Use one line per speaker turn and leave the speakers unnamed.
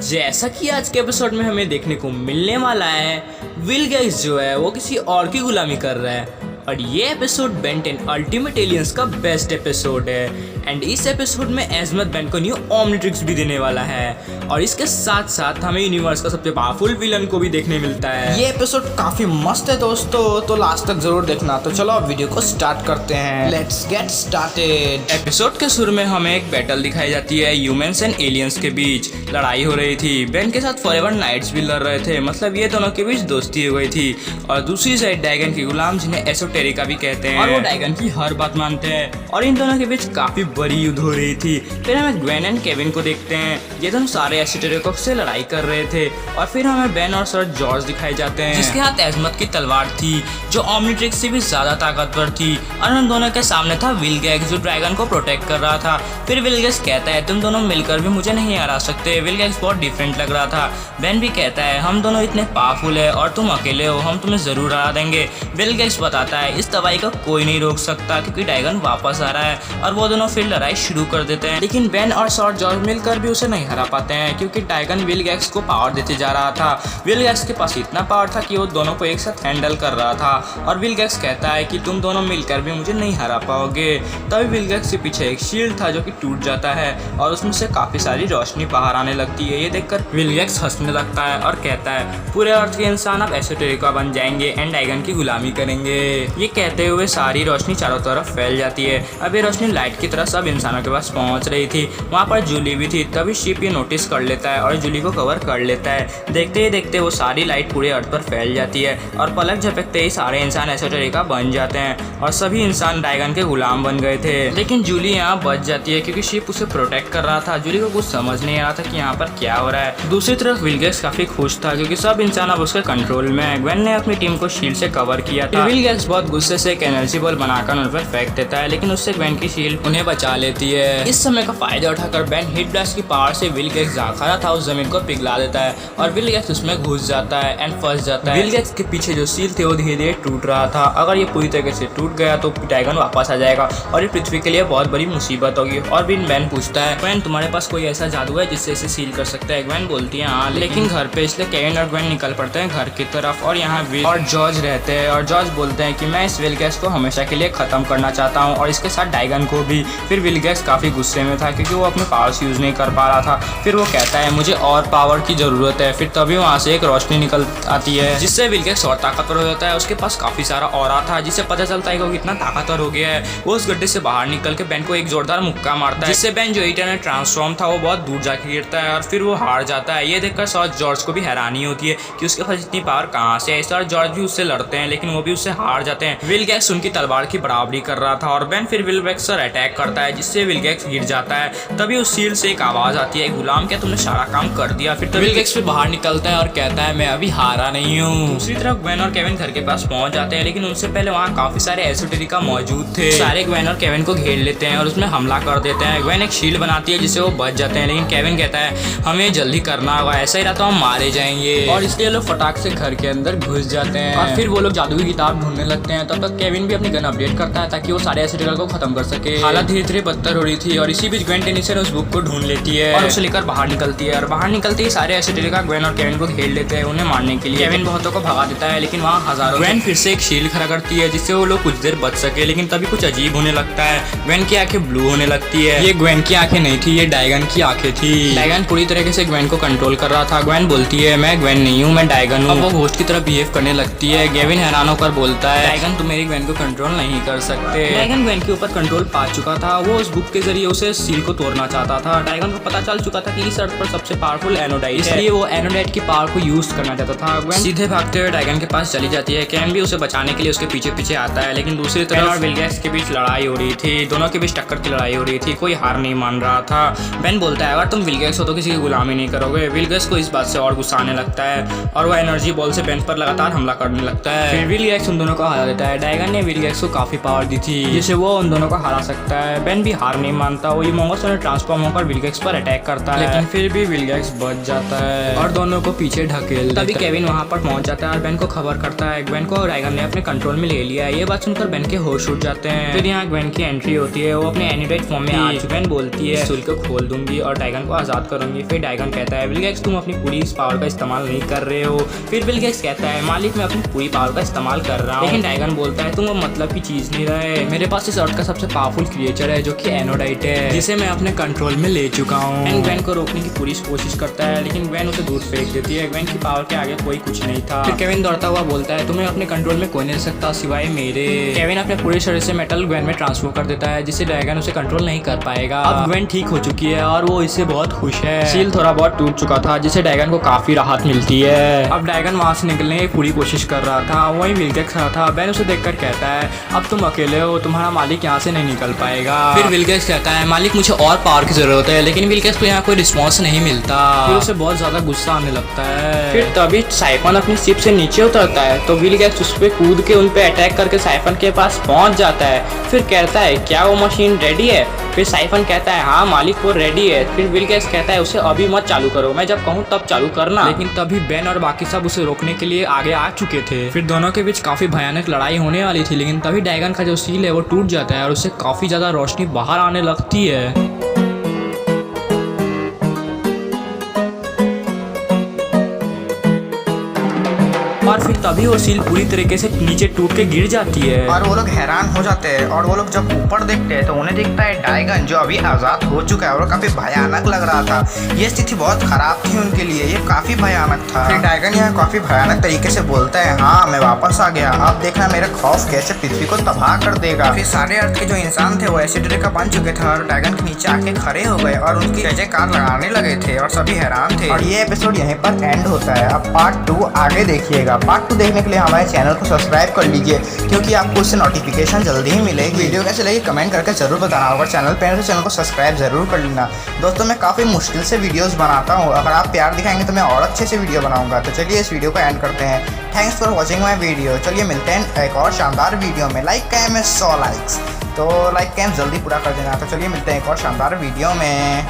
जैसा कि आज के एपिसोड में हमें देखने को मिलने वाला है, विल गेट्स जो है वो किसी और की गुलामी कर रहा है और ये एपिसोड बेन 10 अल्टीमेट एलियंस का बेस्ट एपिसोड है। एंड इस एपिसोड में एजमत बेन को न्यू ओमनिट्रिक्स भी देने वाला है और इसके साथ साथ हमें यूनिवर्स का सबसे पावरफुल विलन को भी देखने मिलता है।
ये एपिसोड काफी मस्त है दोस्तों, तो लास्ट तक जरूर देखना। तो चलो अब वीडियो को स्टार्ट करते हैं। Let's get started.
एपिसोड के शुरू में हमें एक बैटल दिखाई जाती है ह्यूमंस एंड एलियंस के बीच। लड़ाई हो रही थी, बेन के साथ फॉरएवर नाइट्स भी लड़ रहे थे, मतलब ये दोनों के बीच दोस्ती हो गई थी। और दूसरी साइड ड्रैगन के गुलाम जिन्हें एसोटेरिका भी कहते हैं और वो ड्रैगन की हर बात मानते हैं और इन दोनों के बीच काफी बड़ी युद्ध हो रही थी। फिर हमें ग्वेन एंड केविन को देखते हैं, ये दोनों सारे एसोटेरिका से लड़ाई कर रहे थे। और फिर हमें बेन और सर जॉर्ज दिखाई जाते हैं जिसके हाथ एजमत की तलवार थी जो ओमनिट्रिक्स से भी ज्यादा ताकतवर थी। और उन दोनों के सामने था विल गेट्स जो ड्रैगन को प्रोटेक्ट कर रहा था। फिर विल गेट्स कहता है तुम दोनों मिलकर भी मुझे नहीं हरा सकते। विल गेट्स बहुत डिफरेंट लग रहा था। बेन भी कहता है हम दोनों इतने पावरफुल है और तुम अकेले हो, हम तुम्हें जरूर हरा देंगे। विल गेट्स बताता है इस तबाही को कोई नहीं रोक सकता क्योंकि ड्रैगन वापस आ रहा है। और वो दोनों फिर लड़ाई शुरू कर देते हैं, लेकिन बेन और सर जॉर्ज मिलकर भी उसे नहीं हरा पाते हैं क्योंकि ड्रैगन विल गेट्स को पावर देते जा रहा था। विल गेट्स के पास इतना पावर था कि वो दोनों को एक साथ हैंडल कर रहा था। और विल गेट्स कहता है कि तुम दोनों मिलकर भी मुझे नहीं हरा पाओगे। तभी विल गेट्स के पीछे एक शील्ड था जो कि टूट जाता है और उसमें से काफी सारी रोशनी बाहर आने लगती है। ये देखकर विल गेट्स हंसने लगता है और कहता है पूरे अर्थ के इंसान अब एसोटेरिका बन जाएंगे एंड ड्रैगन की गुलामी करेंगे। ये कहते हुए सारी रोशनी चारों तरफ फैल जाती है। अब ये रोशनी लाइट की तरह सब इंसानों के पास पहुंच रही थी। वहाँ पर जूली भी थी। तभी शिप ये नोटिस कर लेता है और जूली को कवर कर लेता है। देखते ही देखते वो सारी लाइट पूरे अर्थ पर फैल जाती है और पलक झपकते ही सारे इंसान एसोटेरिका बन जाते हैं और सभी इंसान ड्रैगन के गुलाम बन गए थे। लेकिन जूली यहाँ बच जाती है क्योंकि शिप उसे प्रोटेक्ट कर रहा था। जूली को कुछ समझ नहीं आ रहा था कि यहाँ पर क्या हो रहा है। दूसरी तरफ विल गेट्स काफी खुश था क्योंकि सब इंसान अब उसके कंट्रोल में है। ग्वेन ने अपनी टीम को शील्ड से कवर किया था। विल गेट्स बहुत गुस्से से एक एनर्जी बॉल बनाकर उन पर फेंक देता है, लेकिन उससे ग्वेन की शील्ड उन्हें बचा लेती है। इस समय का फायदा उठाकर बेन हिट ब्लास्ट की पावर से विल गेट्स जहाँ खड़ा था उस जमीन को पिघला देता है और विल गेट्स उसमें घुस जाता है एंड फंस जाता है। विल गेट्स के पीछे जो शील्ड थे वो धीरे धीरे टूट रहा था। अगर ये पूरी तरीके से टूट गया तो ड्रैगन वापस आ जाएगा और ये पृथ्वी के लिए बहुत बड़ी मुसीबत होगी। और भी बेन पूछता है ग्वेन तुम्हारे पास कोई ऐसा जादू है जिससे इसे सील कर सकता है? ग्वेन बोलती है हाँ, लेकिन घर पे। इसलिए केविन और ग्वेन निकल पड़ते हैं घर की तरफ और यहाँ विल और जॉर्ज रहते हैं और जॉर्ज बोलते हैं कि मैं इस विल गेट्स को हमेशा के लिए खत्म करना चाहता हूँ और इसके साथ ड्रैगन को भी। फिर विल गेट्स काफी गुस्से में था क्योंकि वो अपने पावर्स यूज नहीं कर पा रहा था। फिर वो कहता है मुझे और पावर की जरूरत है। फिर तभी वहाँ से एक रोशनी निकल आती है जिससे विल गेट्स और ताकतवर हो जाता है। उसके पास काफी सारा ऑरा था जिससे पता चलता है कि वो कितना ताकतवर हो गया है। वो उस गड्ढे से बाहर निकल के बेन को एक जोरदार मुक्का मारता है जिससे बेन जो इटर्नल ट्रांसफॉर्म था वो बहुत दूर जाके गिरता है और फिर वो हार जाता है। ये देखकर सर जॉर्ज को भी हैरानी होती है कि उसके पास इतनी पावर कहाँ से है। सर जॉर्ज भी उससे लड़ते हैं लेकिन वो भी उससे हार जाते हैं। विल गेट्स उनकी तलवार की बराबरी कर रहा था और बेन फिर विल गेट्स पर अटैक करता है जिससे विल गेट्स गिर जाता है। तभी उस शील्ड से एक आवाज आती है गुलाम क्या तुमने सारा काम कर दिया? फिर विल गेट्स बाहर निकलता है और कहता है मैं अभी हारा नहीं हूँ। दूसरी तरफ ग्वेन और केविन घर के पास पहुंच जाते हैं लेकिन उनसे पहले वहाँ काफी सारे एसोटेरिका मौजूद थे। सारे ग्वेन और केविन को घेर लेते हैं और उसमें हमला कर देते हैं। ग्वेन एक शील्ड बनाती है जिससे वो बच जाते हैं, लेकिन केविन कहता है हमें जल्दी करना होगा, ऐसा ही रहा तो हम मारे जाएंगे। और इसलिए लोग फटाक से घर के अंदर घुस जाते हैं और फिर वो लोग जादू की किताब ढूंढने लगते हैं। तब तक केविन भी अपनी गन अपडेट करता है ताकि वो सारे एसोटेरिका को खत्म कर सके। हालत धीरे धीरे बदतर हो रही थी और इसी बीच ग्वेन टेनिसन उस बुक को ढूंढ लेती है और उसे लेकर बाहर निकलती है और बाहर निकलते ही सारे एसोटेरिका ग्वेन और केविन को घेर लेते हैं उन्हें मारने के लिए। केविन बहुतों को भगा देता है लेकिन वहाँ हजारों। ग्वेन फिर से एक शील्ड खड़ा करती है जिससे वो लोग कुछ देर बच सके, लेकिन तभी कुछ अजीब होने लगता है। ग्वेन की आंखें ब्लू होने लगती है। ये ग्वेन की आंखें नहीं थी, ये ड्रैगन की आंखें थी। ड्रैगन पूरी तरीके से ग्वेन को कंट्रोल कर रहा था। ग्वेन बोलती है मैं ग्वेन नहीं हूँ, मैं ड्रैगन हूँ। अब वो घोस्ट की तरह बिहेव करने लगती है। केविन हैरान होकर बोलता है ड्रैगन तुम मेरी ग्वेन को कंट्रोल नहीं कर सकते। ड्रैगन ग्वेन के ऊपर कंट्रोल पा चुका था। वो उस बुक के जरिए उसे सील को तोड़ना चाहता था। ड्रैगन को पता चल चुका था कि इस अर्थ पर सबसे पावरफुल एनोडाइट है, इसलिए वो एनोडाइट की पावर को यूज करना चाहता था। ग्वेन सीधे भागते हुए ड्रैगन के पास चली जाती है। केविन भी उसे बचाने के लिए उसके पीछे पीछे आता है, लेकिन दूसरी तरफ और विल गेट्स के बीच लड़ाई हो रही थी। दोनों के बीच टक्कर की लड़ाई हो रही थी, कोई हार नहीं मान रहा था। बेन बोलता है अगर तुम विल गेट्स हो तो किसी की गुलामी नहीं करोगे। विल गेट्स को इस बात से और गुस्सा आने लगता है और वो एनर्जी बॉल से बेन पर लगातार हमला करने लगता है। फिर विल गेट्स उन दोनों को बता देता है ड्रैगन ने विलगैक्स को काफी पावर दी थी जिससे वो उन दोनों को हरा सकता है। बेन भी हार नहीं मानता, वो यूमोंगस में ट्रांसफॉर्म होकर विलगैक्स पर अटैक करता है, लेकिन फिर भी विलगैक्स बच जाता है और दोनों को पीछे ढकेल देता है। तभी केविन वहां पर पहुंच जाता है और बेन को खबर करता है ग्वेन को ड्रैगन ने अपने कंट्रोल में ले लिया है। ये बात सुनकर बेन के होश उड़ जाते हैं। फिर यहाँ ग्वेन की एंट्री होती है, वो अपने एनिमेटेड फॉर्म में आ चुकी है। बेन बोलती है सुल को खोल दूंगी और ड्रैगन को आजाद करूंगी। फिर ड्रैगन कहता है विलगैक्स तुम अपनी पूरी इस पावर का इस्तेमाल नहीं कर रहे हो। फिर विलगैक्स कहता है मालिक मैं अपनी पूरी पावर का इस्तेमाल कर रहा हूँ। लेकिन ड्रैगन बोलता है तुम मतलब की चीज नहीं रहे, मेरे पास इस अर्थ का सबसे पावरफुल क्रिएचर है जो कि एनोडाइट है, जिसे मैं अपने कंट्रोल में ले चुका हूँ। ग्वेन को रोकने की पूरी कोशिश करता है लेकिन ग्वेन उसे दूर फेंक देती है। ग्वेन की पावर के आगे कोई कुछ नहीं था। फिर केविन दौड़ता हुआ बोलता है तुम्हें अपने कंट्रोल में कोई नहीं रख सकता सिवाय मेरे। केविन अपने पूरे शरीर से मेटल ग्वेन में ट्रांसफर कर देता है जिससे ड्रैगन उसे कंट्रोल नहीं कर पाएगा। अब ग्वेन ठीक हो चुकी है और वो इससे बहुत खुश है। सील थोड़ा बहुत टूट चुका था जिससे ड्रैगन को काफी राहत मिलती है। अब ड्रैगन वहां से निकलने की पूरी कोशिश कर रहा था, वही विलगैक्स खड़ा था। बेन उसे देखकर कहता है अब तुम अकेले हो, तुम्हारा मालिक यहाँ से नहीं निकल पाएगा। फिर विलगैक्स कहता है मालिक मुझे और पावर की जरूरत है, लेकिन विलगैक्स को यहाँ कोई रिस्पॉन्स नहीं मिलता। फिर उसे बहुत ज्यादा गुस्सा आने लगता है। फिर तभी साइफन अपनी शिप से नीचे उतरता है तो विलगैक्स उस पे कूद के उन पे अटैक करके साइफन के पास पहुंच जाता है। फिर कहता है क्या वो मशीन रेडी है? फिर साइफन कहता है हाँ मालिक वो रेडी है। फिर विलगैक्स कहता है उसे अभी मत चालू करो, मैं जब कहूँ तब चालू करना। लेकिन तभी बेन और बाकी सब उसे रोकने के लिए आगे आ चुके थे। फिर दोनों के बीच काफी भयानक लड़ाई होने वाली थी, लेकिन तभी ड्रैगन का जो सील है वो टूट जाता है और उससे काफी ज्यादा रोशनी बाहर आने लगती है। और फिर तभी वो सील पूरी तरीके से नीचे टूट के गिर जाती है
और वो लोग हैरान हो जाते हैं। और वो लोग जब ऊपर देखते हैं तो उन्हें दिखता है ड्रैगन जो अभी आजाद हो चुका है और काफी भयानक लग रहा था। ये स्थिति बहुत खराब थी उनके लिए, ये काफी भयानक था। फिर ड्रैगन यहाँ काफी भयानक तरीके से बोलता है हाँ मैं वापस आ गया, अब देखना मेरा खौफ कैसे पृथ्वी को तबाह कर देगा। फिर सारे अर्थ के जो इंसान थे वो एसिड रेखा बन चुके थे और ड्रैगन के नीचे आके खड़े हो गए और उनकी जय जयकार लगाने लगे थे और सभी हैरान थे। और ये एपिसोड यहीं पर एंड होता है। अब पार्ट 2 आगे देखिएगा। पार्ट 2 देखने के लिए हमारे चैनल को सब्सक्राइब कर लीजिए क्योंकि आपको उससे नोटिफिकेशन जल्दी ही मिलेगी। वीडियो कैसे लगी कमेंट करके जरूर बताना। अगर चैनल पे है तो चैनल को सब्सक्राइब जरूर कर लेना। दोस्तों मैं काफ़ी मुश्किल से वीडियोस बनाता हूँ, अगर आप प्यार दिखाएंगे तो मैं और अच्छे से वीडियो बनाऊंगा। तो चलिए इस वीडियो को एंड करते हैं। Thanks for watching my video. चलिए मिलते हैं एक और शानदार वीडियो में। लाइक कैम है 100 लाइक्स, तो लाइक कैम जल्दी पूरा कर देना। तो चलिए मिलते हैं एक और शानदार वीडियो में।